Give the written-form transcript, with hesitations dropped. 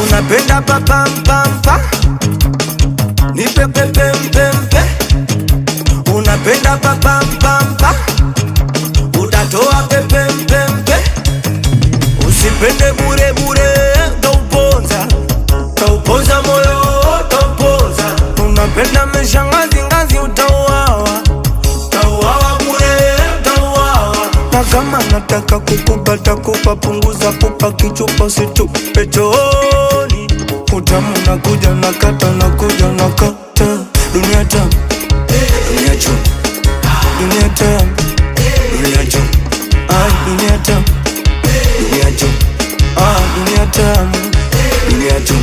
Unapenda papampampa, nipe pepempempe. Unapenda papampampa, utatoa pepempempe. Usipende bure bure, tauponza moyo, tauponza. Unapenda meshangazi ngazi, utauawa bure, utauawa. Na kama nataka kukupata kupa, punguza pupa, kichupa situpe chooni. Utamu nakuja nakata, nakuja nakata. Dunia tamu, dunia chum, dunia tamu, dunia chum. Ay, dunia tamu, dunia chum. Ah, dunia tamu, dunia chum.